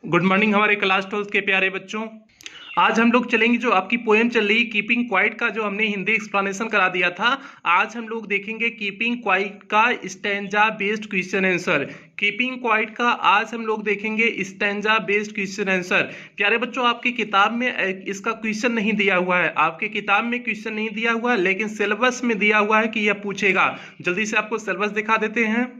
Good morning हमारे class 12 के प्यारे बच्चों। आज हम लोग चलेंगे जो आपकी पोएम चल रही कीपिंग क्वाइट का, जो हमने हिंदी एक्सप्लेनेशन करा दिया था। आज हम लोग देखेंगे कीपिंग क्वाइट का stanza based question answer. Keeping quiet का आज हम लोग देखेंगे स्टैंजा बेस्ड क्वेश्चन आंसर। प्यारे बच्चों, आपकी किताब में इसका क्वेश्चन नहीं दिया हुआ है, आपके किताब में क्वेश्चन नहीं दिया हुआ है, लेकिन सिलेबस में दिया हुआ है कि यह पूछेगा। जल्दी से आपको सिलेबस दिखा देते हैं।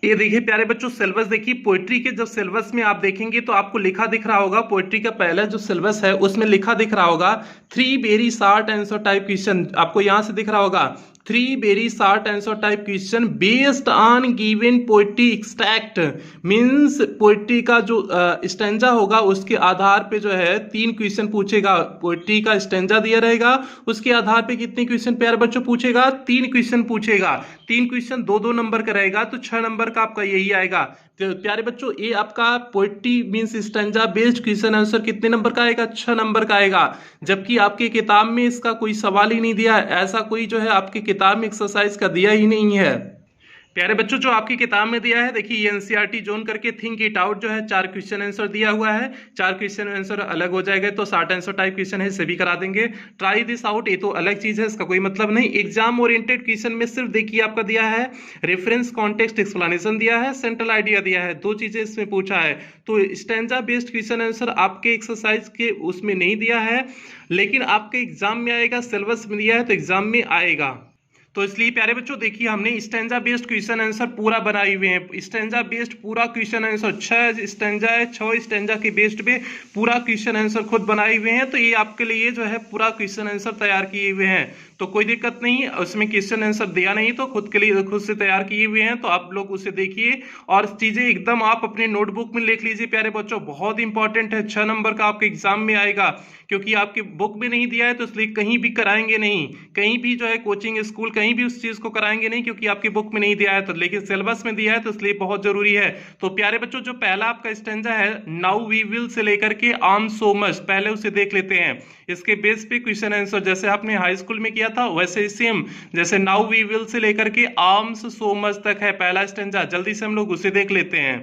ये देखिए प्यारे बच्चों, सिलेबस देखिए। पोएट्री के जब सिलेबस में आप देखेंगे तो आपको लिखा दिख रहा होगा, पोएट्री का पहला जो सिलेबस है उसमें लिखा दिख रहा होगा 3 very short answer type question. आपको यहां से दिख रहा होगा 3 very short answer type question based on given poetry extract. Means poetry का जो स्टैंजा होगा उसके आधार पे जो है 3 क्वेश्चन पूछेगा। पोएट्री का स्टैंजा दिया रहेगा, उसके आधार पे कितने क्वेश्चन प्यारे बच्चों पूछेगा? 3 क्वेश्चन पूछेगा। 3 क्वेश्चन 2-2 नंबर का रहेगा, तो 6 नंबर का आपका यही आएगा। तो प्यारे बच्चों, ये आपका poetry means stanza based question answer कितने नंबर का आएगा? 6 नंबर का आएगा। जबकि आपके किताब में इसका कोई सवाल ही नहीं दिया है, ऐसा कोई जो है आपकी किताब में एक्सरसाइज का दिया ही नहीं है। प्यारे बच्चों, जो आपकी किताब में दिया है देखिए, एनसीईआरटी जोन करके थिंक इट आउट जो है 4 क्वेश्चन आंसर दिया हुआ है। 4 क्वेश्चन आंसर अलग हो जाएगा तो शॉर्ट आंसर टाइप क्वेश्चन है, इसे भी करा देंगे। ट्राई दिस आउट, ये तो अलग चीज है, इसका कोई मतलब नहीं। एग्जाम ओरिएंटेड क्वेश्चन में सिर्फ देखिए आपका दिया है रेफरेंस, कॉन्टेक्स्ट, एक्सप्लेनेशन दिया है, सेंट्रल आइडिया दिया है, 2 चीजें इसमें पूछा है। तो स्टैंजा बेस्ड क्वेश्चन आंसर आपके एक्सरसाइज के उसमें नहीं दिया है, लेकिन आपके एग्जाम में आएगा। सिलेबस में दिया है तो एग्जाम में आएगा। तो इसलिए प्यारे बच्चों देखिए, हमने स्टैंजा बेस्ड क्वेश्चन आंसर पूरा बनाए हुए हैं। स्टैंजा बेस्ड पूरा क्वेश्चन आंसर 6 स्टैंजा है, 6 स्टैंजा के बेस्ड पे पूरा क्वेश्चन आंसर खुद बनाए हुए हैं। तो ये आपके लिए जो है पूरा क्वेश्चन आंसर तैयार किए हुए हैं, तो कोई दिक्कत नहीं। उसमें क्वेश्चन आंसर दिया नहीं तो खुद के लिए खुद से तैयार किए हुए हैं, तो आप लोग उसे देखिए और चीजें एकदम आप अपने नोटबुक में लिख लीजिए प्यारे बच्चों। बहुत इंपॉर्टेंट है, 6 नंबर का आपके एग्जाम में आएगा, क्योंकि आपकी बुक में नहीं दिया है तो इसलिए कहीं भी कराएंगे नहीं, कहीं भी जो है कोचिंग स्कूल कहीं भी उस चीज को कराएंगे नहीं, क्योंकि आपकी बुक में नहीं दिया है। तो लेकिन सिलेबस में दिया है तो इसलिए बहुत जरूरी है। तो प्यारे बच्चों, जो पहला आपका स्टैंजा है नाउ वी विल से लेकर के आर्म सो मच, पहले उसे देख लेते हैं। इसके बेस पे क्वेश्चन आंसर जैसे आपने हाई स्कूल में किया था वैसे ही सेम, जैसे नाउ वी विल से लेकर के आर्म्स सो मच तक है पहला स्टैंजा। जल्दी से हम लोग उसे देख लेते हैं।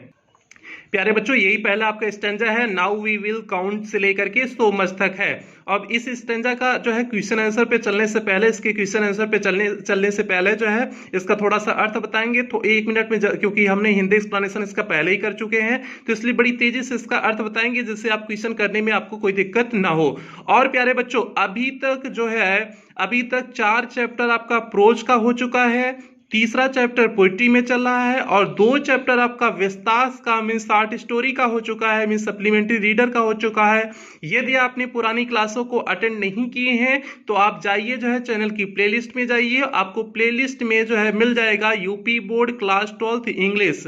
प्यारे बच्चों, यही पहला आपका स्टैंजा है, नाउ वी विल काउंट से लेकर के सो मच तक है। अब इस स्टैंजा का जो है क्वेश्चन आंसर पे चलने से पहले, इसके क्वेश्चन आंसर पे चलने से पहले जो है इसका थोड़ा सा अर्थ बताएंगे। तो 1 मिनट में, क्योंकि हमने हिंदी एक्सप्लेनेशन इसका पहले ही कर चुके हैं, तो इसलिए बड़ी तेजी से इसका अर्थ बताएंगे, जिससे आप क्वेश्चन करने में आपको कोई दिक्कत ना हो। और प्यारे बच्चों, अभी तक 4 चैप्टर आपका प्रोज का हो चुका है, तीसरा चैप्टर पोइट्री में चल रहा है, और 2 चैप्टर आपका विस्तास का मीन शॉर्ट स्टोरी का हो चुका है, मीन सप्लीमेंट्री रीडर का हो चुका है। यदि आपने पुरानी क्लासों को अटेंड नहीं किए हैं तो आप जाइए जो है चैनल की प्लेलिस्ट में जाइए, आपको प्लेलिस्ट में जो है मिल जाएगा UP board class 12th English.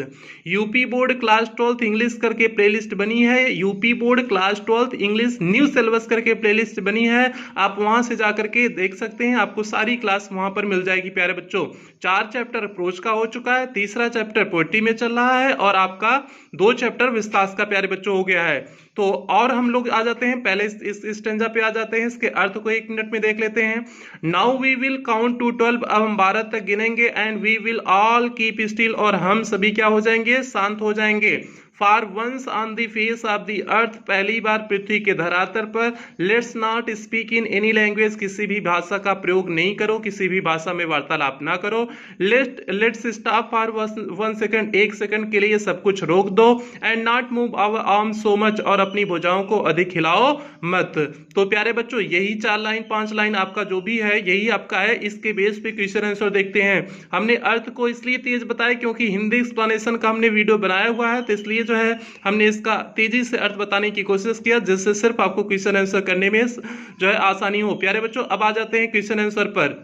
UP board class 12th English करके प्लेलिस्ट बनी है, UP board class 12th English new syllabus करके प्लेलिस्ट बनी है। आप वहां से जाकर के देख सकते हैं, आपको सारी क्लास वहां पर मिल जाएगी प्यारे बच्चों। 4 चैप्टर अप्रोच का हो चुका है, तीसरा चैप्टर पोएट्री में चल रहा है, और आपका 2 चैप्टर विस्तास का प्यारे बच्चों हो गया है। तो और हम लोग आ जाते हैं पहले इस स्टेंजा पे आ जाते हैं, इसके अर्थ को 1 मिनट में देख लेते हैं। Now we will count to 12, अब हम 12 तक गिनेंगे, and we will all keep still, और हम सभी क्या हो जाएंगे? शांत हो जाएंगे। For once on the face of the earth, पहली बार पृथ्वी के धरातल पर। Let's not speak in any language, किसी भी भाषा का प्रयोग नहीं करो, किसी भी भाषा में वार्तालाप ना करो। Let's stop for 1 second, 1 second के लिए सब कुछ रोक दो। And not move our arm so much, और अपनी भुजाओं को अधिक हिलाओ मत। तो प्यारे बच्चों, यही 4 लाइन 5 लाइन आपका जो भी है यही आपका है। इसके बेस पे क्वेश्चन आंसर देखते हैं। हमने अर्थ को इसलिए तेज बताया क्योंकि हिंदी एक्सप्लेनेशन का हमने वीडियो बनाया हुआ है, तो इसलिए जो है हमने इसका तेजी से अर्थ बताने की कोशिश किया, जिससे सिर्फ आपको क्वेश्चन आंसर करने में जो है आसानी हो। प्यारे बच्चों, अब आ जाते हैं क्वेश्चन आंसर पर।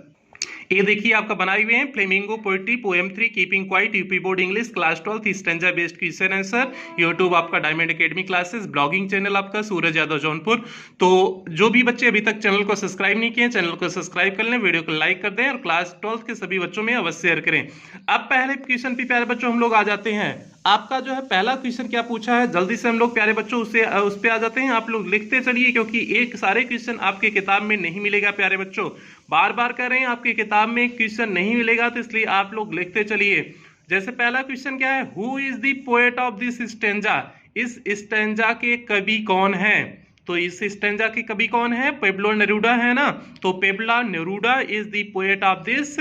ये देखिए आपका बनाए हुए हैं flamingo poetry poem 3 keeping quiet UP board English class 12th stanza based question answer. YouTube आपका diamond academy classes, blogging channel आपका सूरज यादव जौनपुर। तो जो भी बच्चे अभी तक चैनल को सब्सक्राइब नहीं किए, चैनल को सब्सक्राइब कर लें, वीडियो को लाइक कर दें, और क्लास 12th के सभी बच्चों में अवश्य शेयर करें। अब पहले क्वेश्चन पे प्यारे बच्चों हम लोग आ जाते हैं। आपका जो है पहला क्वेश्चन क्या पूछा है, जल्दी से हम लोग प्यारे बच्चों उस पे आ जाते हैं। आप लोग लिखते चलिए, क्योंकि एक सारे क्वेश्चन आपके किताब में नहीं मिलेगा प्यारे बच्चों। बार बार कह रहे हैं आपकी किताब में क्वेश्चन नहीं मिलेगा, तो इसलिए आप लोग लिखते चलिए। जैसे पहला क्वेश्चन क्या है, who is the poet of this stanza. इस स्टेंजा के कवि कौन है? तो इस स्टेंजा के कवि कौन है? पेब्लो नेरूडा है ना। तो Pablo Neruda is the poet of this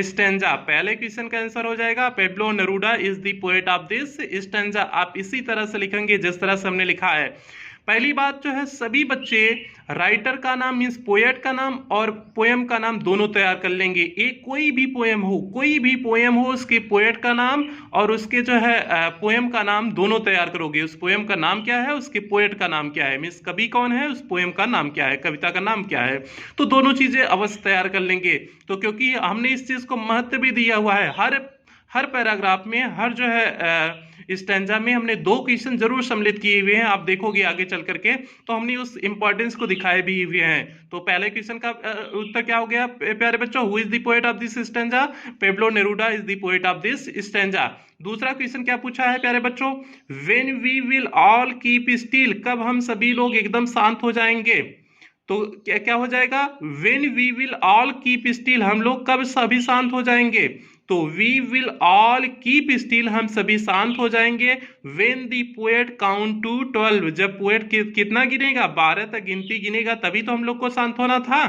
stanza. पहले क्वेश्चन का आंसर हो जाएगा Pablo Neruda is the poet of this stanza. आप इसी तरह से लिखेंगे जिस तरह से हमने लिखा है। पहली बात जो है, सभी बच्चे राइटर का नाम मीन्स पोएट का नाम और पोएम का नाम दोनों तैयार कर लेंगे। एक कोई भी पोएम हो उसके पोएट का नाम और उसके जो है पोएम का नाम दोनों तैयार करोगे। उस पोएम का नाम क्या है, उसके पोएट का नाम क्या है, मीन्स कवि कौन है, उस पोएम का नाम क्या है, कविता का नाम क्या है। तो दोनों चीजें अवश्य तैयार कर लेंगे। तो क्योंकि हमने इस चीज को महत्व भी दिया हुआ है, हर पैराग्राफ में, हर जो है स्टैंजा में हमने 2 क्वेश्चन जरूर सम्मिलित किए हुए हैं। आप देखोगे आगे चल करके तो हमने उस इंपॉर्टेंस को दिखाए भी हुए हैं। तो पहले क्वेश्चन का उत्तर क्या हो गया प्यारे बच्चों? Who is the poet of this stanza? Pablo Neruda is the poet of this stanza. दूसरा क्वेश्चन क्या पूछा है प्यारे बच्चों? When we will all keep still, कब हम सभी लोग एकदम शांत हो जाएंगे? तो क्या हो जाएगा? When we will all keep still, हम लोग कब सभी शांत हो जाएंगे? तो we will all keep still, हम सभी शांत हो जाएंगे। When the poet count to 12, जब पोएट कितना गिनेगा? 12 तक गिनती गिनेगा, तभी तो हम लोग को शांत होना था।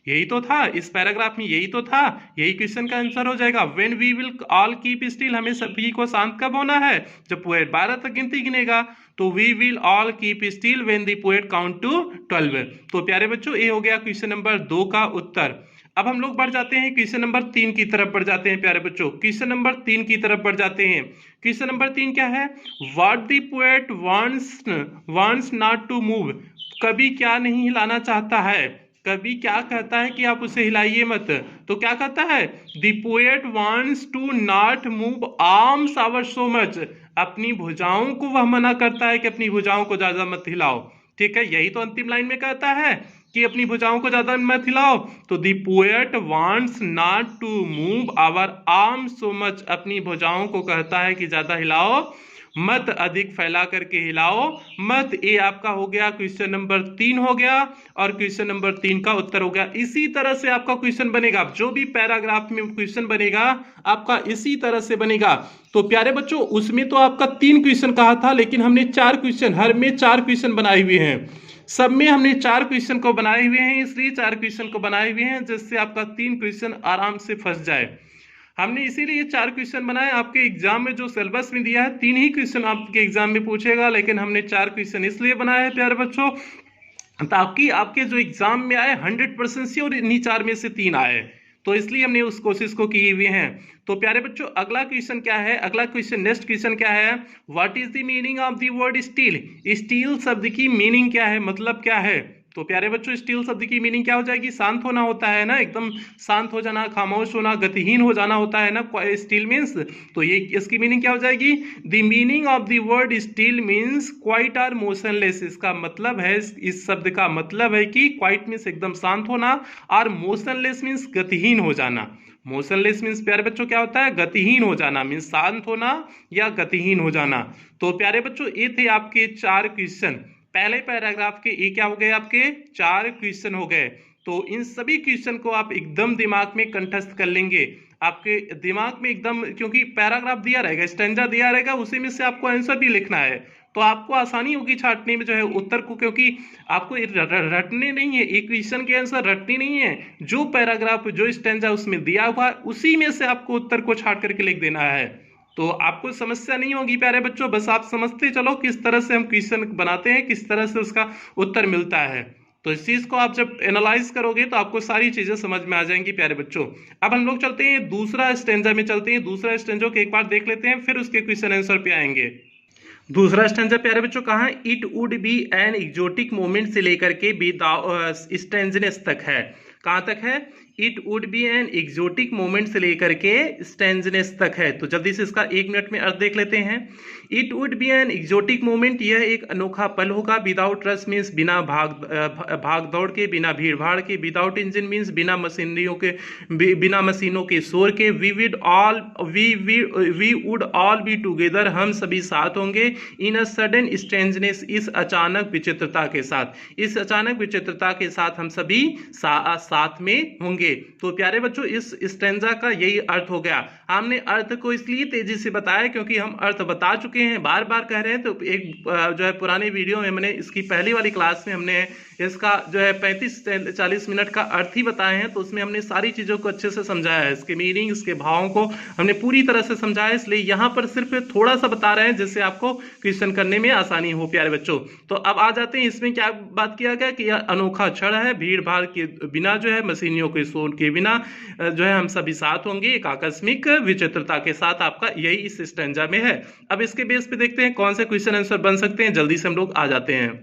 यही तो था इस पैराग्राफ में, यही तो था, यही क्वेश्चन का आंसर हो जाएगा। When we will all keep still, हमें सभी को शांत कब होना है? जब पोएट 12 तक गिनती गिनेगा। तो we will all keep still when the poet count to 12। तो प्यारे बच्चों, ये हो गया क्वेश्चन नंबर 2 का उत्तर। अब हम लोग बढ़ जाते हैं क्वेश्चन नंबर 3 की तरफ बढ़ जाते हैं प्यारे बच्चों। क्वेश्चन नंबर 3 की तरफ बढ़ जाते हैं। क्वेश्चन नंबर 3 क्या है? What the poet wants not to move, कवि क्या नहीं हिलाना चाहता है? कवि क्या कहता है कि आप उसे हिलाइए मत। तो क्या कहता है? The poet wants to not move arms our so much, अपनी भुजाओं को वह मना करता है कि अपनी भुजाओं को ज्यादा मत हिलाओ। ठीक है, यही तो अंतिम लाइन में कहता है कि अपनी भुजाओं को ज्यादा मत हिलाओ। तो the poet wants not to move our arm so much, अपनी भुजाओं को कहता है कि ज्यादा हिलाओ मत, अधिक फैला करके हिलाओ मत। ये आपका हो गया क्वेश्चन नंबर 3 हो गया और क्वेश्चन नंबर 3 का उत्तर हो गया। इसी तरह से आपका क्वेश्चन बनेगा, जो भी पैराग्राफ में क्वेश्चन बनेगा आपका इसी तरह से बनेगा। तो प्यारे बच्चों, उसमें तो आपका 3 क्वेश्चन कहा था, लेकिन हमने 4 क्वेश्चन, हर में 4 क्वेश्चन बनाए हुए हैं। सब में हमने 4 क्वेश्चन को बनाए हुए हैं, इसलिए 4 क्वेश्चन को बनाए हुए हैं जिससे आपका 3 क्वेश्चन आराम से फंस जाए। हमने इसीलिए 4 क्वेश्चन बनाए। आपके एग्जाम में जो सिलेबस में दिया है 3 ही क्वेश्चन आपके एग्जाम में पूछेगा, लेकिन हमने 4 क्वेश्चन इसलिए बनाए हैं प्यारे बच्चों ताकि आपके जो एग्जाम में आए 100% से और इन्हीं 4 में से 3 आए। तो इसलिए हमने उस कोशिश को किए हुए हैं। तो प्यारे बच्चों, अगला क्वेश्चन क्या है? अगला क्वेश्चन, नेक्स्ट क्वेश्चन क्या है? What is the meaning of the word steel? Steel शब्द की मीनिंग क्या है, मतलब क्या है? तो प्यारे बच्चों, स्टील शब्द की मीनिंग क्या हो जाएगी? शांत होना होता है ना, एकदम शांत हो जाना, खामोश होना, गतिहीन हो जाना होता है ना स्टील मीन्स। तो ये इसकी मीनिंग क्या हो जाएगी? The meaning of the word still means quiet or motionless. इसका मतलब है, इस शब्द का मतलब है कि क्वाइट मीन्स एकदम शांत होना और मोशनलेस मीन्स गतिहीन हो जाना। मोशनलेस मीन्स प्यारे बच्चों क्या होता है? गतिहीन हो जाना मीन्स शांत होना या गतिहीन हो जाना। तो प्यारे बच्चों, ये थे आपके 4 क्वेश्चन। पहले पैराग्राफ के ये क्या हो गए? आपके 4 क्वेश्चन हो गए। तो इन सभी क्वेश्चन को आप एकदम दिमाग में कंठस्थ कर लेंगे, आपके दिमाग में एकदम, क्योंकि पैराग्राफ दिया रहेगा, स्टैंजा दिया रहेगा, उसी में से आपको आंसर भी लिखना है। तो आपको आसानी होगी छांटने में जो है उत्तर को, क्योंकि आपको रटने नहीं है, एक क्वेश्चन के आंसर रटने नहीं है। जो पैराग्राफ, जो स्टैंजा उसमें दिया हुआ, उसी में से आपको उत्तर को छांट करके लिख देना है। तो आपको समस्या नहीं होगी प्यारे बच्चों, बस आप समझते चलो किस तरह से हम क्वेश्चन बनाते हैं, किस तरह से उसका उत्तर मिलता है। तो इस चीज को आप जब एनालाइज करोगे तो आपको सारी चीजें समझ में आ जाएंगी प्यारे बच्चों। अब हम लोग चलते हैं दूसरा स्टैंजा में, चलते हैं दूसरा स्टैंजा को एक बार देख लेते हैं, फिर उसके क्वेश्चन आंसर पे आएंगे। दूसरा स्टैंजा प्यारे बच्चों कहाँ? It would be an exotic moment से लेकर के स्टैंजनेस तक है। कहाँ तक है? It would be an exotic moment से लेकर के स्टैंजनेस तक है। तो जल्दी से इसका 1 मिनट में अर्थ देख लेते हैं। It would be an exotic moment, यह एक अनोखा पल होगा। विदाउट रश मीन्स बिना भाग दौड़ के, बिना भीड़ भाड़ के। विदाउट इंजन मीन्स बिना मशीनों के शोर के। We would all be together, हम सभी साथ होंगे। इन अ सडन स्ट्रेंजनेस, इस अचानक विचित्रता के साथ, इस अचानक विचित्रता के साथ हम सभी साथ में होंगे। पाएंगे। तो प्यारे बच्चों इस स्टैंजा का यही अर्थ हो गया। हमने अर्थ को इसलिए तेजी से बताया क्योंकि हम अर्थ बता चुके हैं, बार बार कह रहे हैं। तो एक जो है पुराने वीडियो में हमने इसकी पहली वाली क्लास में हमने इसका जो है 35-40 मिनट का अर्थ ही बताए हैं। तो उसमें हमने सारी चीज़ों को अच्छे से समझाया है, इसके मीनिंग, इसके भावों को हमने पूरी तरह से समझाया। इसलिए यहाँ पर सिर्फ थोड़ा सा बता रहे हैं जिससे आपको क्वेश्चन करने में आसानी हो प्यारे बच्चों। तो अब आ जाते हैं इसमें क्या बात किया गया कि यह अनोखा क्षण है, भीड़ भाड़ के बिना जो है, मशीनियों के शोर के बिना जो है हम सभी साथ होंगे, एक आकस्मिक विचित्रता के साथ आपका यही इस स्टैंजा में है। अब इसके बेस पे देखते हैं कौन से क्वेश्चन आंसर बन सकते हैं, जल्दी से हम लोग आ जाते हैं।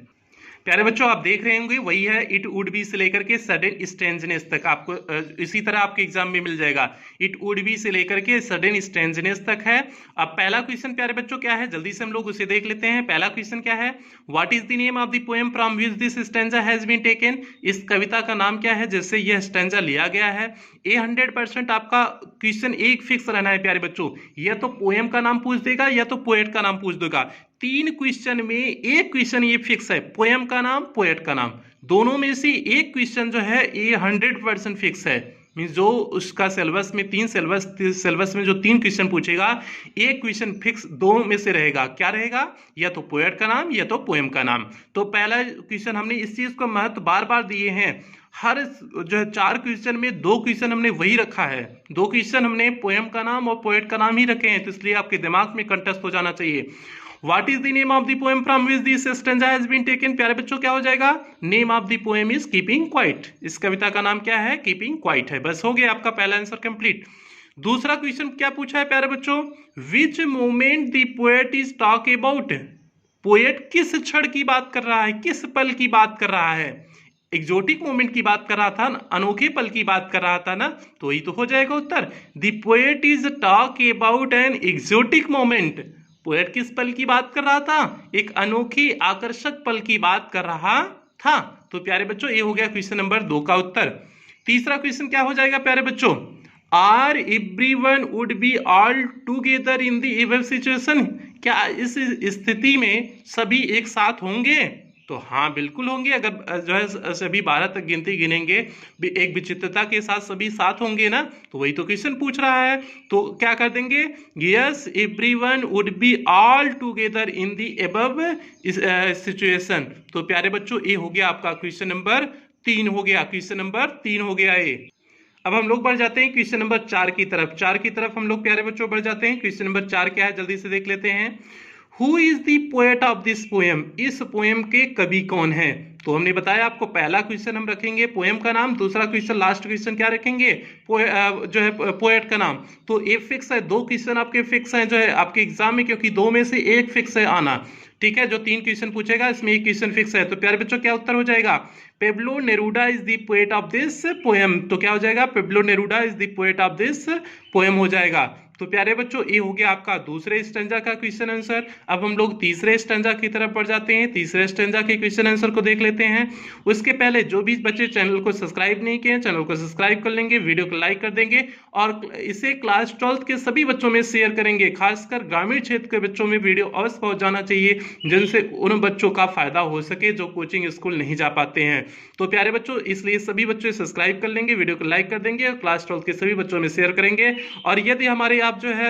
प्यारे बच्चों आप देख रहे होंगे वही है, इट वुड बी से लेकर के सडन स्ट्रेंजनेस तक आपको इसी तरह आपके एग्जाम में मिल जाएगा। इट वुड बी से लेकर के सडन स्ट्रेंजनेस तक है। अब पहला क्वेश्चन प्यारे बच्चों क्या है, जल्दी से हम लोग उसे देख लेते हैं। पहला क्वेश्चन क्या है, what is the name of the poem from which this stanza has been taken. इस कविता का नाम क्या है जिससे यह स्टैंजा लिया गया है। ये 100% आपका क्वेश्चन एक फिक्स रहना है प्यारे बच्चों, या तो पोएम का नाम पूछ देगा या तो पोएट का नाम पूछ देगा। 3 क्वेश्चन में एक क्वेश्चन ये फिक्स है, पोएम का नाम, पोएट का नाम, दोनों में से एक क्वेश्चन जो है ये 100% फिक्स है। मींस जो उसका सिलेबस में सिलेबस में जो 3 क्वेश्चन पूछेगा, एक क्वेश्चन फिक्स 2 में से रहेगा। क्या रहेगा, या तो पोएट का नाम या तो पोएम का नाम। तो पहला क्वेश्चन हमने इस चीज को महत्व बार बार दिए हैं, हर जो है 4 क्वेश्चन में 2 क्वेश्चन हमने वही रखा है, 2 क्वेश्चन हमने पोएम का नाम और पोएट का नाम ही रखे हैं। तो इसलिए आपके दिमाग में कंटेस्ट हो जाना चाहिए। What is the name of the poem from which this stanza has been taken। प्यारे बच्चों क्या हो जाएगा, name of the poem is keeping quite. इस कविता का नाम क्या है, कीपिंग क्वाइट है। बस हो गया आपका पहला आंसर कंप्लीट। दूसरा क्वेश्चन क्या पूछा है प्यारे बच्चों, which moment the poet is talk about. Poet किस क्षण की बात कर रहा है, किस पल की बात कर रहा है। एक्जोटिक मोमेंट की बात कर रहा था, अनोखे पल की बात कर रहा था ना, तो यही तो हो जाएगा उत्तर। The poet is talk about an exotic moment. Poet किस पल की बात कर रहा था, एक अनोखी आकर्षक पल की बात कर रहा था। तो प्यारे बच्चों ये हो गया क्वेश्चन नंबर 2 का उत्तर। तीसरा क्वेश्चन क्या हो जाएगा प्यारे बच्चों, are everyone would be all together in the above situation. क्या इस स्थिति में सभी एक साथ होंगे। तो हाँ बिल्कुल होंगे, अगर जो है सभी 12 तक गिनती गिनेंगे, एक विचित्रता के साथ सभी साथ होंगे ना, तो वही तो क्वेश्चन पूछ रहा है। तो क्या कर देंगे, yes everyone would be all together in the above situation. तो प्यारे बच्चों ये हो गया आपका क्वेश्चन नंबर 3 हो गया, क्वेश्चन नंबर 3 हो गया ये। अब हम लोग बढ़ जाते हैं क्वेश्चन नंबर 4 की तरफ। 4 की तरफ हम लोग प्यारे बच्चों बढ़ जाते हैं। क्वेश्चन नंबर 4 क्या है, जल्दी से देख लेते हैं। Who is the poet of this poem. इस पोएम के कवि कौन है। तो हमने बताया आपको पहला क्वेश्चन हम रखेंगे पोएम का नाम, दूसरा क्वेश्चन लास्ट क्वेश्चन क्या रखेंगे, जो है पोएट का नाम। तो एक फिक्स है, 2 क्वेश्चन आपके फिक्स हैं जो है आपके एग्जाम में, क्योंकि 2 में से एक फिक्स है आना। ठीक है, जो 3 क्वेश्चन पूछेगा इसमें एक क्वेश्चन फिक्स है। तो प्यारे बच्चों क्या उत्तर हो जाएगा, Pablo Neruda is the poet of this poem. तो क्या हो जाएगा, Pablo Neruda is the poet of this poem हो जाएगा। तो प्यारे बच्चों ये हो गया आपका दूसरे स्टैंजा का क्वेश्चन आंसर। अब हम लोग तीसरे स्टैंजा की तरफ बढ़ जाते हैं। तीसरे स्टैंजा के क्वेश्चन आंसर को देख लेते हैं। उसके पहले जो भी बच्चे चैनल को सब्सक्राइब नहीं किए, चैनल को सब्सक्राइब कर लेंगे, वीडियो को लाइक कर देंगे और इसे क्लास 12th के सभी बच्चों में शेयर करेंगे। खासकर ग्रामीण क्षेत्र के बच्चों में वीडियो अवश्य पहुंच जाना चाहिए, जिनसे उन बच्चों का फायदा हो सके जो कोचिंग स्कूल नहीं जा पाते हैं। तो प्यारे बच्चों इसलिए सभी बच्चे सब्सक्राइब कर लेंगे, वीडियो को लाइक कर देंगे और क्लास 12th के सभी बच्चों में शेयर करेंगे। और यदि हमारे आप जो है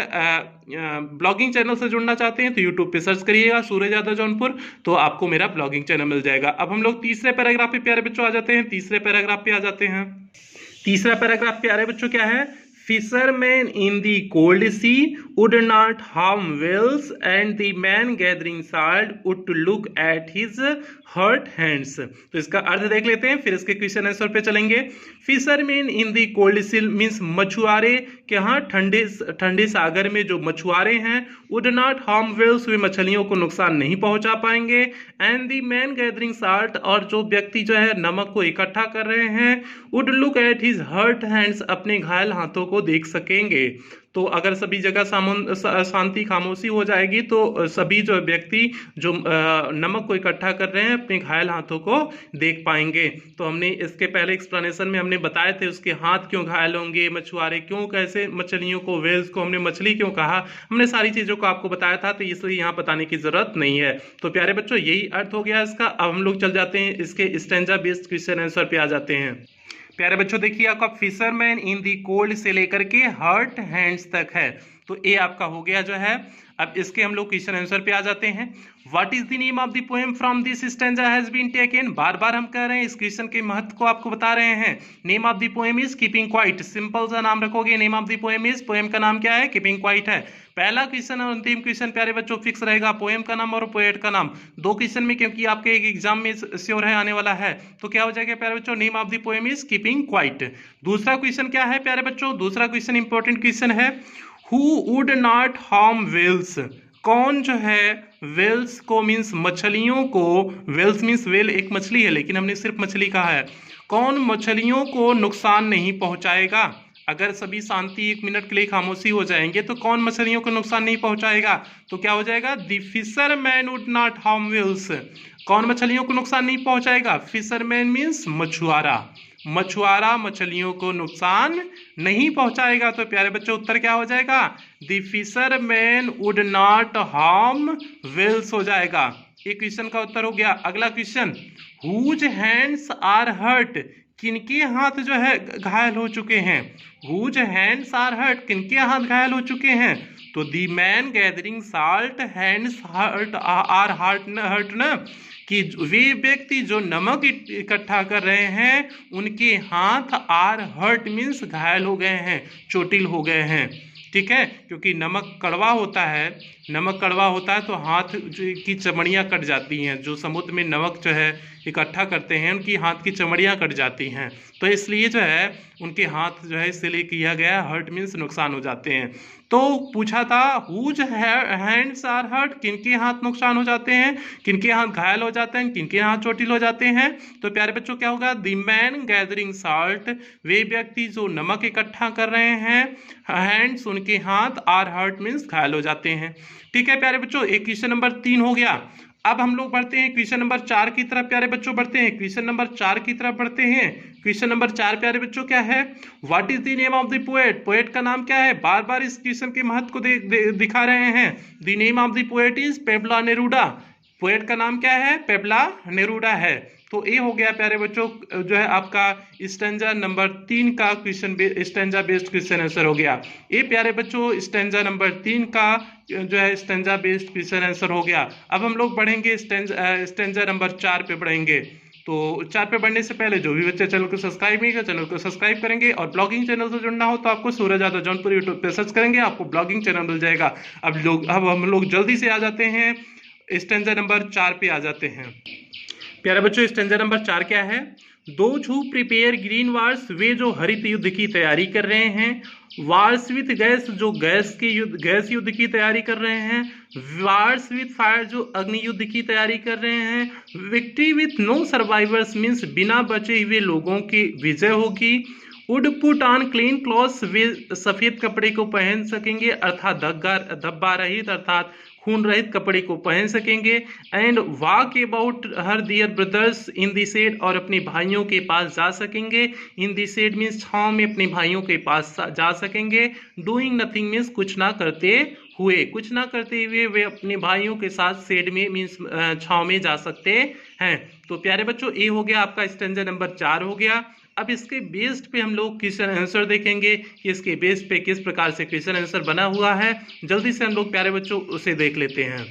ब्लॉगिंग चैनल से जुड़ना चाहते हैं तो यूट्यूब पे सर्च करिएगा सूरज यादव जौनपुर, तो आपको मेरा ब्लॉगिंग चैनल मिल जाएगा। अब हम लोग तीसरे पैराग्राफ पे प्यारे बच्चों आ जाते हैं। तीसरे पैराग्राफ पे आ जाते हैं। तीसरा पैराग्राफ प्यारे बच्चों क्या है, Fishermen in the cold sea would not harm whales, and the man gathering salt would look at his hurt hands। तो इसका अर्थ देख लेते हैं, फिर इसके क्वेश्चन आंसर पे चलेंगे। Fisherman in the cold sea means मछुआरे के यहाँ ठंडे सागर में जो मछुआरे हैं, वुड नॉट हार्म वेल्स, वे मछलियों को नुकसान नहीं पहुंचा पाएंगे। And the man gathering salt, और जो व्यक्ति जो है नमक को इकट्ठा कर रहे हैं, would look at his hurt hands, अपने घायल हाथों को देख सकेंगे। तो अगर सभी जगह शांति खामोशी हो जाएगी तो सभी जो व्यक्ति जो नमक को इकट्ठा कर रहे हैं अपने घायल हाथों को देख पाएंगे। तो हमने इसके पहले एक्सप्लेनेशन में हमने बताए थे उसके हाथ क्यों घायल होंगे, मछुआरे क्यों, कैसे मछलियों को, वेल्स को हमने मछली क्यों कहा, हमने सारी चीज़ों को आपको बताया था, तो इसलिए यहाँ बताने की जरूरत नहीं है। तो प्यारे बच्चों यही अर्थ हो गया इसका। अब हम लोग चल जाते हैं इसके स्टैंजा बेस्ड क्वेश्चन आंसर पे आ जाते हैं। प्यारे बच्चों देखिए आपका फिशरमैन इन दी कोल्ड से लेकर के हर्ट हैंड्स तक है, तो ये आपका हो गया जो है। अब इसके हम लोग क्वेश्चन आंसर पे आ जाते हैं। What is the name of the poem from this stanza has been taken. बार बार हम कह रहे हैं, इस क्वेश्चन के महत्व को आपको बता रहे हैं। Name of the poem is keeping quite, simple सा नाम रखोगे। Name of the poem is, poem का नाम क्या है, कीपिंग क्वाइट है। पहला क्वेश्चन और अंतिम क्वेश्चन प्यारे बच्चों फिक्स रहेगा, पोएम का नाम और पोएट का नाम। दो क्वेश्चन में, क्योंकि आपके एक एग्जाम में श्योर है आने वाला है, तो क्या हो जाएगा प्यारे बच्चों, name of the poem is keeping quite. दूसरा क्वेश्चन क्या है प्यारे बच्चों, दूसरा क्वेश्चन इंपॉर्टेंट क्वेश्चन है, who would not harm whales. कौन जो है व्हेल्स को, मीन्स मछलियों को, व्हेल्स मीन्स व्हेल एक मछली है लेकिन हमने सिर्फ मछली कहा है, कौन मछलियों को नुकसान नहीं पहुंचाएगा। अगर सभी शांति 1 मिनट के लिए खामोशी हो जाएंगे तो कौन मछलियों को नुकसान नहीं पहुंचाएगा, तो क्या हो जाएगा, the fisherman would not harm whales. कौन मछलियों को नुकसान नहीं पहुंचाएगा, फिशरमैन मीन्स मछुआरा, मछुआरा मछलियों को नुकसान नहीं पहुंचाएगा। तो प्यारे बच्चों उत्तर क्या हो जाएगा, the fisherman would not harm whales हो जाएगा। ये क्वेश्चन का उत्तर हो गया। अगला question, whose hands are hurt, किनके हाथ जो है घायल हो चुके हैं। हुज हैंड्स आर हर्ट, किनके हाथ घायल हो चुके हैं, तो the man gathering salt hands hurt are hurt ना, कि वे व्यक्ति जो नमक इकट्ठा कर रहे हैं उनके हाथ आर हर्ट मीन्स घायल हो गए हैं, चोटिल हो गए हैं। ठीक है, क्योंकि नमक कड़वा होता है, नमक कड़वा होता है तो हाथ की चमड़ियाँ कट जाती हैं। जो समुद्र में नमक जो है इकट्ठा करते हैं उनकी हाथ की चमड़ियाँ कट जाती हैं, तो इसलिए जो है उनके हाथ जो है इसलिए किया गया, हर्ट मीन्स नुकसान हो जाते हैं। तो पूछा था हुज हैंड्स आर हर्ट, किनके हाथ नुकसान हो जाते हैं, किनके हाथ घायल हो जाते हैं, किनके हाथ चोटिल हो जाते हैं। तो प्यारे बच्चों क्या होगा, द मैन गैदरिंग साल्ट, वे व्यक्ति जो नमक इकट्ठा कर रहे हैं, हैंड्स उनके हाथ, आर हर्ट मीन्स घायल हो जाते हैं। ठीक है प्यारे बच्चों, एक क्वेश्चन नंबर 3 हो गया। अब हम लोग बढ़ते हैं क्वेश्चन नंबर 4 की तरफ प्यारे बच्चों, बढ़ते हैं क्वेश्चन नंबर 4 की तरफ बढ़ते हैं। क्वेश्चन नंबर 4 प्यारे बच्चों क्या है, what is the name of the poet, poet का नाम क्या है। बार बार इस क्वेश्चन के महत्व को दिखा रहे हैं। The name of the poet is Pablo Neruda, poet का नाम क्या है, पेब्ला नेरूडा है। तो ये हो गया प्यारे बच्चों जो है आपका स्टैंजा नंबर 3 का question, stanza based question answer हो गया। ये प्यारे बच्चों स्टैंजा नंबर 3 का जो है स्टैंजा बेस्ड क्वेश्चन आंसर हो गया। अब हम लोग बढ़ेंगे स्टैंजा नंबर 4 पे बढ़ेंगे। तो 4 पे बढ़ने से पहले जो भी बच्चे चैनल को सब्सक्राइब नहीं किया, चैनल को सब्सक्राइब करेंगे, और ब्लॉगिंग चैनल से जुड़ना हो तो आपको सूरज यादव जौनपुर यूट्यूब पे सर्च करेंगे, आपको ब्लॉगिंग चैनल मिल जाएगा। अब हम लोग जल्दी से आ जाते हैं स्टैंजा नंबर 4 पे आ जाते हैं। प्यारे बच्चों स्टैंजा नंबर 4 क्या है, those who prepare green wars, वे जो हरित युद्ध की तैयारी कर रहे हैं, वार्स विथ गैस, जो गैस युद्ध की तैयारी कर रहे हैं, वार्स विथ फायर, जो अग्नि युद्ध की तैयारी कर रहे हैं, victory with no survivors means बिना बचे हुए लोगों की विजय होगी, would put on clean clothes, वे सफेद कपड़े को पहन सकेंगे अर्थात धब्बा रहित अर्थात खून रहित कपड़े को पहन सकेंगे, and walk about her their brothers in the shade, और अपने भाइयों के पास जा सकेंगे। इन द शेड मीन्स छाँव में अपने भाइयों के पास जा सकेंगे। डूइंग नथिंग मीन्स कुछ ना करते हुए, कुछ ना करते हुए वे अपने भाइयों के साथ शेड में मीन्स छाँव में जा सकते हैं। तो प्यारे बच्चों ये हो गया आपका स्टैंजा नंबर 4 हो गया। अब इसके बेस्ड पे हम लोग क्वेश्चन आंसर देखेंगे कि इसके बेस पे किस प्रकार से क्वेश्चन आंसर बना हुआ है। जल्दी से हम लोग प्यारे बच्चों उसे देख लेते हैं।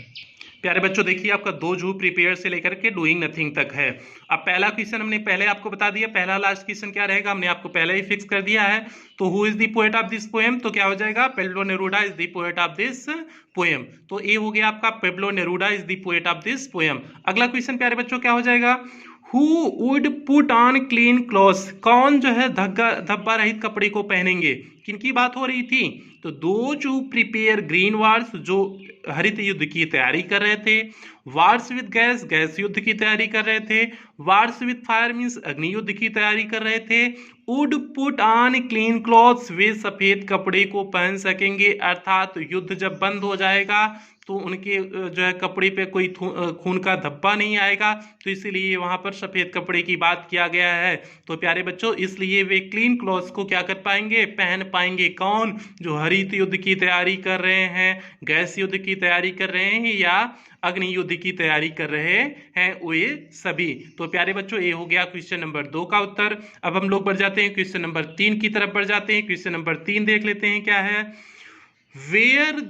प्यारे बच्चों देखिए आपका दोज हु प्रिपेयर से लेकर के डूइंग नथिंग तक है। अब पहला क्वेश्चन हमने पहले आपको बता दिया, पहला लास्ट क्वेश्चन क्या रहेगा हमने आपको पहले ही फिक्स कर दिया है। तो who is the poet of this poem, तो क्या हो जाएगा, Pablo Neruda is the poet of this poem. तो ये हो गया आपका, Pablo Neruda is the poet of this poem. अगला क्वेश्चन प्यारे बच्चों क्या हो जाएगा, Who would put on clean clothes, कौन जो है धब्बा रहित कपड़े को पहनेंगे, किनकी बात हो रही थी, तो those who prepare green wars, जो हरित युद्ध की तैयारी कर रहे थे, वार्स विद गैस, गैस युद्ध की तैयारी कर रहे थे, वार्स विद फायर मीन्स अग्नि युद्ध की तैयारी कर रहे थे, would put on clean clothes, वे सफेद कपड़े को पहन सकेंगे अर्थात युद्ध जब बंद हो जाएगा तो उनके जो है कपड़े पे कोई खून का धब्बा नहीं आएगा, तो इसीलिए वहां पर सफेद कपड़े की बात किया गया है। तो प्यारे बच्चों, इसलिए वे क्लीन क्लॉथ्स को क्या कर पाएंगे, पहन पाएंगे। कौन? जो हरित युद्ध की तैयारी कर रहे हैं, गैस युद्ध की तैयारी कर रहे हैं, या अग्नि युद्ध की तैयारी कर रहे हैं, वे सभी। तो प्यारे बच्चों, ये हो गया क्वेश्चन नंबर 2 का उत्तर। अब हम लोग बढ़ जाते हैं क्वेश्चन नंबर 3 की तरफ बढ़ जाते हैं। क्वेश्चन नंबर 3 देख लेते हैं क्या है। वेयर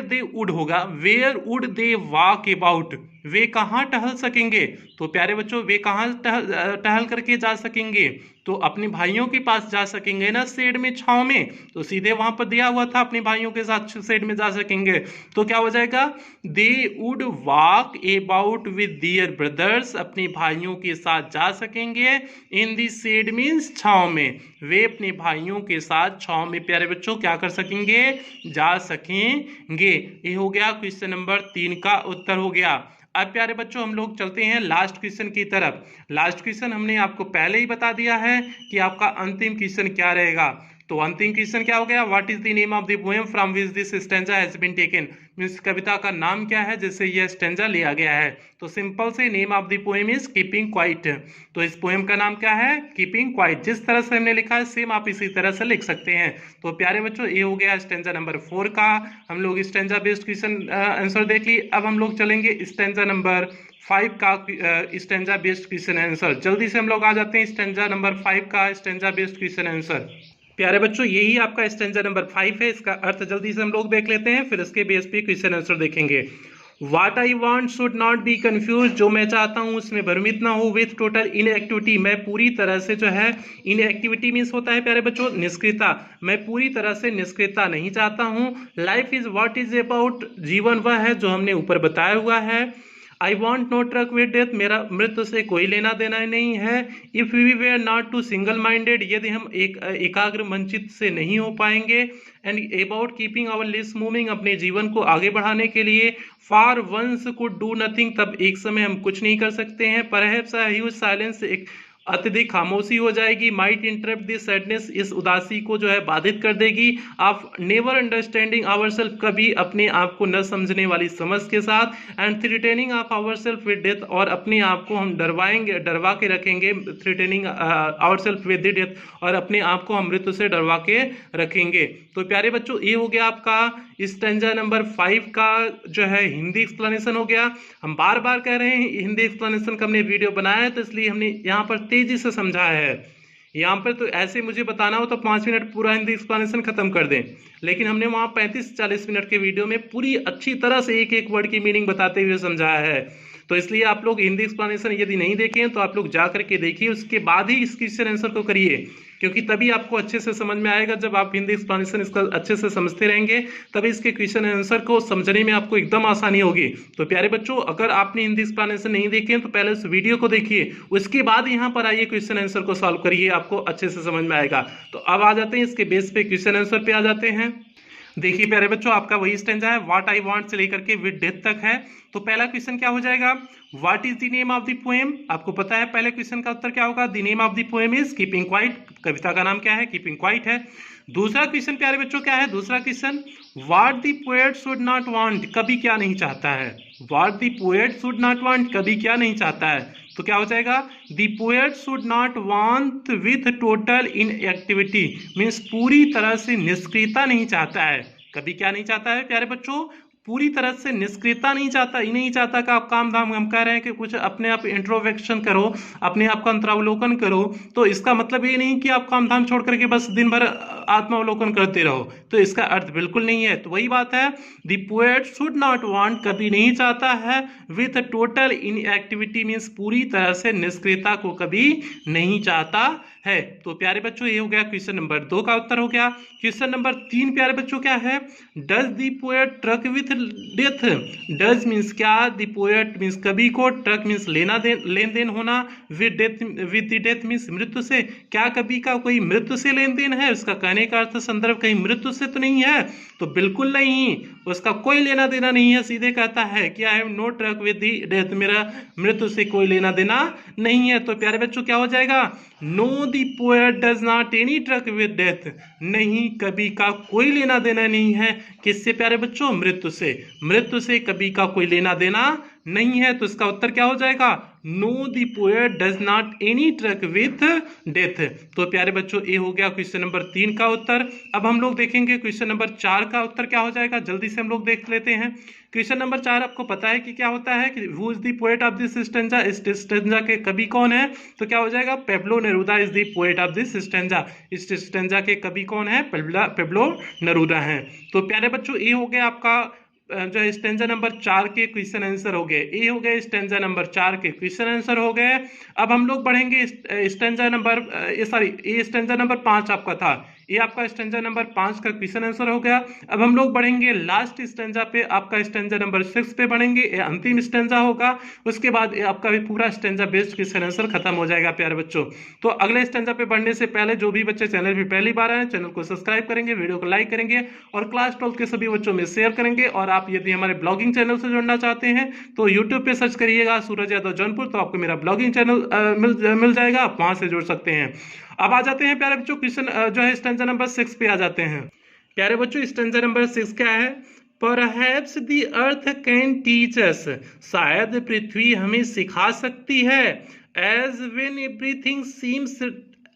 दे वुड होगा, where would they walk about, वे कहाँ टहल सकेंगे। तो प्यारे बच्चों, वे कहाँ टहल करके जा सकेंगे, तो अपने भाइयों के पास जा सकेंगे ना, शेड में, छांव में। तो सीधे वहां पर दिया हुआ था अपने भाइयों के साथ शेड में जा सकेंगे, तो क्या हो जाएगा, they would walk about with their brothers, अपने भाइयों के साथ जा सकेंगे। इन दी शेड मीन्स छांव में, वे अपने भाइयों के साथ छांव में प्यारे बच्चों क्या कर सकेंगे, जा सकेंगे। ये हो गया क्वेश्चन नंबर 3 का उत्तर हो गया। अब प्यारे बच्चों, हम लोग चलते हैं लास्ट क्वेश्चन की तरफ। लास्ट क्वेश्चन हमने आपको पहले ही बता दिया है कि आपका अंतिम क्वेश्चन क्या रहेगा। तो अंतिम क्वेश्चन क्या हो गया, what is the name of the poem from which this stanza has been taken, means कविता का नाम क्या है जिससे यह स्टैंजा लिया गया है। तो सिंपल से name of the poem is keeping quite. तो इस पोएम का नाम क्या है, कीपिंग क्वाइट। जिस तरह से हमने लिखा है सेम आप इसी तरह से लिख सकते हैं। तो प्यारे बच्चों, ये हो गया स्टैंजा नंबर 4 का। हम लोग स्टैंजा बेस्ड क्वेश्चन आंसर देख लिए। अब हम लोग चलेंगे स्टैंजा नंबर 5 का स्टैंजा बेस्ड क्वेश्चन आंसर। जल्दी से हम लोग आ जाते हैं स्टैंजा नंबर 5 का स्टैंजा बेस्ड क्वेश्चन आंसर। प्यारे बच्चों, यही आपका स्टैंजा नंबर 5 है। इसका अर्थ जल्दी से हम लोग देख लेते हैं, फिर इसके बेस पे क्वेश्चन आंसर देखेंगे। What I want should not be confused, जो मैं चाहता हूँ उसमें भ्रमित ना हो। विथ टोटल इनएक्टिविटी, मैं पूरी तरह से जो है, इनएक्टिविटी मीन्स होता है प्यारे बच्चों निष्क्रियता, मैं पूरी तरह से निष्क्रियता नहीं चाहता हूँ। Life is what is about, जीवन वह है जो हमने ऊपर बताया हुआ है। I want no truck with death, मेरा मृत्यु से कोई लेना देना नहीं है। If we were not too single minded, यदि हम एकाग्र मनचित से नहीं हो पाएंगे। And about keeping our lives moving, अपने जीवन को आगे बढ़ाने के लिए। For once could do nothing, तब एक समय हम कुछ नहीं कर सकते हैं। परहैप्स अ ह्यूज साइलेंस, एक अत्यधिक खामोशी हो जाएगी। माइट इंटरप्ट दिस सैडनेस, इस उदासी को जो है बाधित कर देगी। आप नेवर अंडरस्टैंडिंग आवर सेल्फ, कभी अपने आप को न समझने वाली समझ के साथ। And threatening of our self with death, और अपने आप को हम डरवाएंगे, डरवा के रखेंगे। Threatening our self with death, और अपने आप को हम मृत्यु से डरवा के रखेंगे। तो प्यारे बच्चों, ये हो गया आपका स्टैंजा नंबर 5 का जो है हिंदी एक्सप्लेनेशन हो गया। हम बार बार कह रहे हैं हिंदी एक्सप्लेनेशन का हमने वीडियो बनाया है, तो इसलिए हमने यहाँ पर तेजी से समझाया है। यहाँ पर तो ऐसे मुझे बताना हो तो 5 मिनट पूरा हिंदी एक्सप्लेनेशन खत्म कर दें, लेकिन हमने वहाँ 35-40 मिनट के वीडियो में पूरी अच्छी तरह से एक एक वर्ड की मीनिंग बताते हुए समझाया है। तो इसलिए आप लोग हिंदी एक्सप्लेनेशन यदि नहीं देखें तो आप लोग जा करके देखिए, उसके बाद ही इस क्वेश्चन आंसर को करिए, क्योंकि तभी आपको अच्छे से समझ में आएगा। जब आप हिंदी एक्सप्लेनेशन इसका अच्छे से समझते रहेंगे तभी इसके क्वेश्चन आंसर को समझने में आपको एकदम आसानी होगी। तो प्यारे बच्चों, अगर आपने हिंदी एक्सप्लेनेशन नहीं देखे तो पहले उस वीडियो को देखिए, उसके बाद यहाँ पर आइए क्वेश्चन आंसर को सॉल्व करिए, आपको अच्छे से समझ में आएगा। तो अब आ जाते हैं इसके बेस पे क्वेश्चन आंसर पे आ जाते हैं। देखिए प्यारे बच्चों, आपका वही स्टैंजा है, व्हाट आई वांट से लेकर के विद डेथ तक है। तो पहला क्वेश्चन क्या हो जाएगा, what is the name of the poem. आपको पता है पहले क्वेश्चन का उत्तर क्या होगा, the name of the poem is keeping quiet, कविता का नाम क्या है, कीपिंग क्वाइट है। दूसरा क्वेश्चन प्यारे बच्चों क्या है, दूसरा question, what the poet should not want, कभी क्या नहीं चाहता है। What the poet should not want, कभी क्या नहीं चाहता है। तो क्या हो जाएगा, the poet should not want with total inactivity, means पूरी तरह से निष्क्रियता नहीं चाहता है। कभी क्या नहीं चाहता है प्यारे बच्चों, पूरी तरह से निष्क्रियता नहीं चाहता। ये नहीं चाहता कि आप काम धाम, हम कह रहे हैं कि कुछ अपने आप इंट्रोस्पेक्शन करो, अपने आप का अंतरावलोकन करो, तो इसका मतलब ये नहीं कि आप काम धाम छोड़ करके बस दिन भर आत्मावलोकन करते रहो, तो इसका अर्थ बिल्कुल नहीं है। तो वही बात है, the poet should not want, कभी नहीं चाहता है, विथ टोटल इनएक्टिविटी मीन्स पूरी तरह से निष्क्रियता को कभी नहीं चाहता है। तो प्यारे बच्चों, ये हो गया क्वेश्चन नंबर 2 का उत्तर हो गया। क्वेश्चन नंबर 3 प्यारे बच्चों क्या है, does the poet truck with death. Does means क्या, द पोएट मीन्स कभी को, ट्रक मीन्स लेन देन होना, विद डेथ मीन्स मृत्यु से। क्या कभी का कोई मृत्यु से लेन देन है, उसका कहने का अर्थ संदर्भ कहीं मृत्यु से तो नहीं है, तो बिल्कुल नहीं। उसका कोई लेना देना नहीं है, सीधे कहता है कि I have no truck with the death, मेरा मृत्यु से कोई लेना देना नहीं है। तो प्यारे बच्चों क्या हो जाएगा, know the poet does not any truck with death, नहीं कवि का कोई लेना देना नहीं है, किससे प्यारे बच्चों, मृत्यु से, मृत्यु से कवि का कोई लेना देना नहीं है। तो इसका उत्तर क्या हो जाएगा, know the poet does not any truck with death. तो प्यारे बच्चों ये हो गया क्वेश्चन नंबर 3 का उत्तर। अब हम लोग देखेंगे क्वेश्चन नंबर 4 का उत्तर क्या हो जाएगा, जल्दी से हम लोग देख लेते हैं। क्वेश्चन नंबर 4 आपको पता है कि क्या होता है कि who is the poet of this stanza, इस स्टेंजा के कवि कौन है, तो क्या हो जाएगा, Pablo Neruda is the poet of this stanza, इस स्टेंजा के कवि कौन है, पेब्लो नेरूदा है। तो प्यारे बच्चों ये हो गया आपका जो है स्टेंजा नंबर 4 के क्वेश्चन आंसर हो गए, ये हो गए स्टेंजा नंबर 4 के क्वेश्चन आंसर हो गए। अब हम लोग बढ़ेंगे स्टेंजा नंबर ये स्टेंजा नंबर 5 आपका था, ये आपका स्टेंजा नंबर 5 का क्वेश्चन आंसर हो गया। अब हम लोग बढ़ेंगे लास्ट स्टेंजा पे, आपका स्टेंजा नंबर 6 पे बढ़ेंगे, ये अंतिम स्टेंजा होगा, उसके बाद आपका भी पूरा स्टेंजा बेस्ड क्वेश्चन आंसर खत्म हो जाएगा प्यारे बच्चों। तो अगले स्टेंजा पे बढ़ने से पहले जो भी बच्चे चैनल पे पहली बार आए चैनल को सब्सक्राइब करेंगे, वीडियो को लाइक करेंगे और क्लास 12 के सभी बच्चों में शेयर करेंगे। और आप यदि हमारे ब्लॉगिंग चैनल से जुड़ना चाहते हैं तो यूट्यूब पे सर्च करिएगा सूरज यादव जौनपुर, तो आपको मेरा ब्लॉगिंग चैनल मिल जाएगा, आप वहां से जुड़ सकते हैं। अब आ जाते हैं प्यारे बच्चों क्वेश्चन जो है स्टेंजा नंबर 6 पे आ जाते हैं। प्यारे बच्चों स्टेंजा नंबर 6 क्या है, perhaps the earth can teach us, शायद पृथ्वी हमें सिखा सकती है, as when everything seems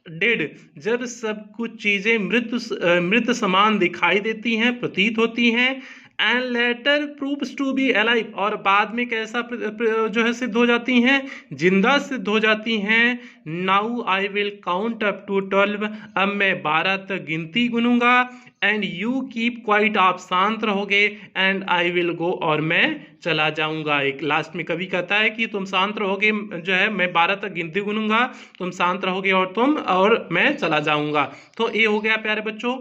dead, जब सब कुछ चीजें मृत समान दिखाई देती हैं, प्रतीत होती हैं, and later proves to be alive, और बाद में कैसा जो है सिद्ध हो जाती हैं, जिंदा सिद्ध हो जाती हैं। Now I will count up to 12, अब मैं 12 तक गिनती गिनूंगा, एंड यू कीप क्वाइट, आप शांत रहोगे, एंड आई विल गो, और मैं चला जाऊंगा। एक लास्ट में कवि कहता है कि तुम शांत रहोगे, जो है मैं 12 तक गिनती गिनूंगा, तुम शांत रहोगे और मैं चला जाऊंगा। तो ये हो गया प्यारे बच्चों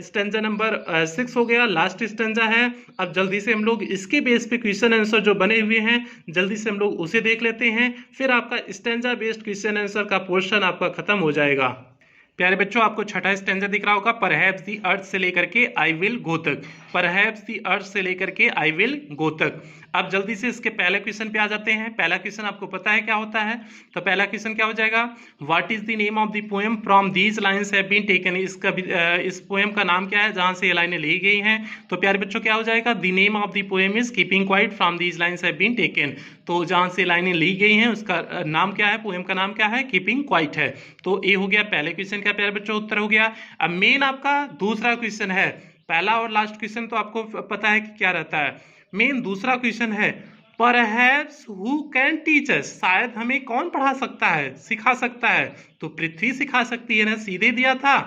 स्टेंजा नंबर 6 हो गया, लास्ट स्टेंजा है। अब जल्दी से हम लोग इसके बेस पे क्वेश्चन आंसर जो बने हुए हैं जल्दी से हम लोग उसे देख लेते हैं, फिर आपका स्टेंजा बेस्ड क्वेश्चन आंसर का पोर्शन आपका खत्म हो जाएगा। प्यारे बच्चों आपको छठा स्टेंजा दिख रहा होगा, परहैप्स द अर्थ से लेकर के आई विल गो तक, परहैप्स द अर्थ से लेकर के आई विल गो तक। अब जल्दी से इसके पहले क्वेश्चन पे आ जाते हैं। पहला क्वेश्चन आपको पता है क्या होता है, तो पहला क्वेश्चन क्या हो जाएगा, what is the name of the poem from these lines have been taken, इस पोएम का नाम क्या है जहां से ये लाइनें ली गई हैं। तो प्यारे बच्चों क्या हो जाएगा, the name of the poem is keeping quiet from these lines have been taken, तो जहां से लाइनें ली गई हैं उसका नाम क्या है, पोएम का नाम क्या है, कीपिंग क्वाइट है। तो ये हो गया पहले क्वेश्चन का प्यारे बच्चों उत्तर हो गया। अब मेन आपका दूसरा क्वेश्चन है, पहला और लास्ट क्वेश्चन तो आपको पता है कि क्या रहता है, मेन दूसरा क्वेश्चन है perhaps who can teach us, शायद हमें कौन पढ़ा सकता है, सिखा सकता है, तो पृथ्वी सिखा सकती है ना, सीधे दिया था।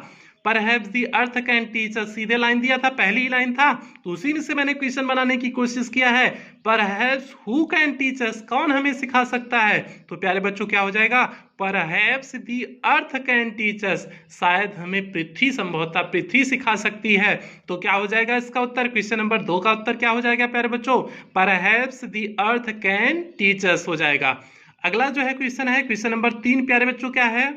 Perhaps the earth can teach अस, सीधे लाइन दिया था, पहली ही लाइन था, तो उसी में से मैंने क्वेश्चन बनाने की कोशिश किया है। परहैप्स हु कैन टीच अस, कौन हमें सिखा सकता है, तो प्यारे बच्चों क्या हो जाएगा, perhaps the earth can teach us, शायद हमें पृथ्वी, संभवतः पृथ्वी सिखा सकती है। तो क्या हो जाएगा इसका उत्तर, क्वेश्चन नंबर 2 का उत्तर क्या हो जाएगा प्यारे बच्चों, perhaps the earth can teach अस हो जाएगा। अगला जो है क्वेश्चन है क्वेश्चन नंबर 3 प्यारे बच्चों क्या है,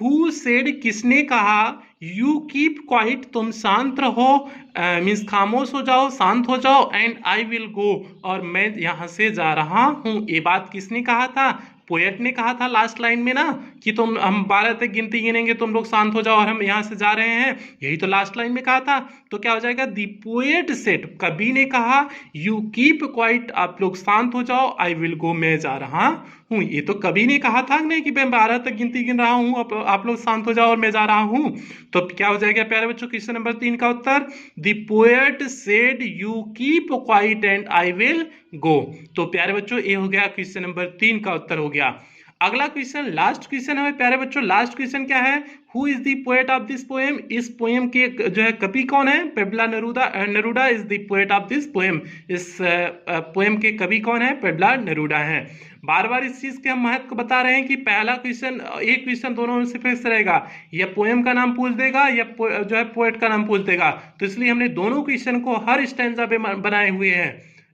हु सेड, किसने कहा, यू कीप क्वाइट, तुम शांत रहो, मीन्स खामोश हो जाओ, शांत हो जाओ, एंड आई विल गो, और मैं यहाँ से जा रहा हूँ। ये बात किसने कहा था, पोएट ने कहा था लास्ट लाइन में ना कि हम 12 तक गिनती गिनेंगे, तुम लोग शांत हो जाओ और हम यहाँ से जा रहे हैं, यही तो लास्ट लाइन में कहा था। तो क्या हो जाएगा, दी पोएट सेड, कवि ने कहा, यू कीप क्वाइट, आप लोग शांत हो जाओ, आई विल गो, मैं जा रहा हूँ। ये तो कवि ने कहा था नहीं कि मैं 12 तक गिनती गिन रहा हूँ, आप लोग शांत हो जाओ और मैं जा रहा हूँ। तो क्या हो जाएगा प्यारे बच्चों क्वेश्चन नंबर 3 का उत्तर, the poet said you keep quiet and I will go. तो प्यारे बच्चों ये हो गया क्वेश्चन नंबर 3 का उत्तर हो गया। अगला क्वेश्चन लास्ट क्वेश्चन है प्यारे बच्चों, लास्ट क्वेश्चन क्या है, who is the poet of this poem, इस पोएम के जो है कवि कौन है, Pablo Neruda is the poet of this poem, इस पोएम के कवि कौन है, पेब्ला नेरूदा है। बार बार इस चीज के हम महत्व को बता रहे हैं कि पहला क्वेश्चन, एक क्वेश्चन दोनों में से फिक्स रहेगा, या पोएम का नाम पूछ देगा या जो है पोएट का नाम पूछ देगा, तो इसलिए हमने दोनों क्वेश्चन को हर स्टैंजा पे बनाए हुए हैं।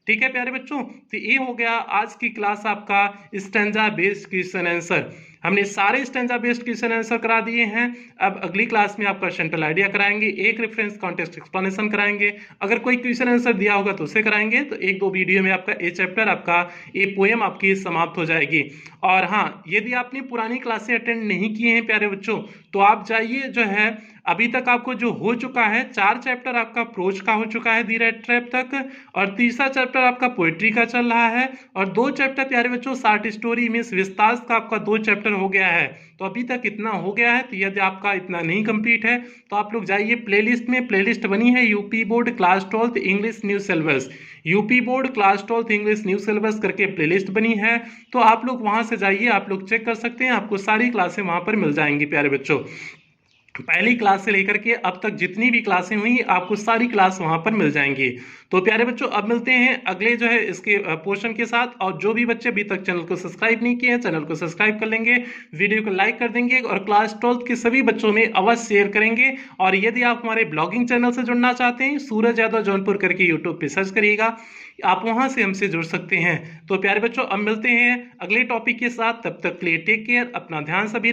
ठीक है प्यारे बच्चों, तो ये हो गया आज की क्लास आपका स्टैंजा बेस्ड क्वेश्चन आंसर। हमने सारे स्टैंजा बेस्ड क्वेश्चन आंसर करा दिए हैं। अब अगली क्लास में आपका सेंट्रल आइडिया कराएंगे, एक रेफरेंस कॉन्टेक्स्ट एक्सप्लेनेशन कराएंगे, अगर कोई क्वेश्चन आंसर दिया होगा तो उसे कराएंगे। तो एक दो वीडियो में आपका ये चैप्टर आपका ये पोएम आपकी समाप्त हो जाएगी। और हाँ, यदि आपने पुरानी क्लासें अटेंड नहीं की हैं प्यारे बच्चों, तो आप जाइए जो है, अभी तक आपको जो हो चुका है 4 चैप्टर आपका प्रोज का हो चुका है दी रेड ट्रैप तक, और तीसरा चैप्टर आपका पोएट्री का चल रहा है, और 2 चैप्टर प्यारे बच्चों शॉर्ट स्टोरी मींस विस्तार का आपका 2 चैप्टर हो गया है। तो अभी तक इतना हो गया है। तो यदि आपका इतना नहीं कंप्लीट है तो आप लोग जाइए प्लेलिस्ट में, प्लेलिस्ट बनी है UP board class 12 English new syllabus, UP board class 12 English new syllabus करके प्लेलिस्ट बनी है। तो आप लोग वहां से जाइए, आप लोग चेक कर सकते हैं, आपको सारी क्लासें वहां पर मिल जाएंगी प्यारे बच्चों। पहली क्लास से लेकर के अब तक जितनी भी क्लासें हुई आपको सारी क्लास वहां पर मिल जाएंगी। तो प्यारे बच्चों अब मिलते हैं अगले जो है इसके पोर्शन के साथ। और जो भी बच्चे अभी तक चैनल को सब्सक्राइब नहीं किए हैं, चैनल को सब्सक्राइब कर लेंगे, वीडियो को लाइक कर देंगे और क्लास 12 के सभी बच्चों में अवश्य शेयर करेंगे। और यदि आप हमारे ब्लॉगिंग चैनल से जुड़ना चाहते हैं, सूरज यादव जौनपुर करके यूट्यूब पे सर्च करिएगा, आप वहां से हमसे जुड़ सकते हैं। तो प्यारे बच्चों अब मिलते हैं अगले टॉपिक के साथ, तब तक के लिए टेक केयर, अपना ध्यान सभी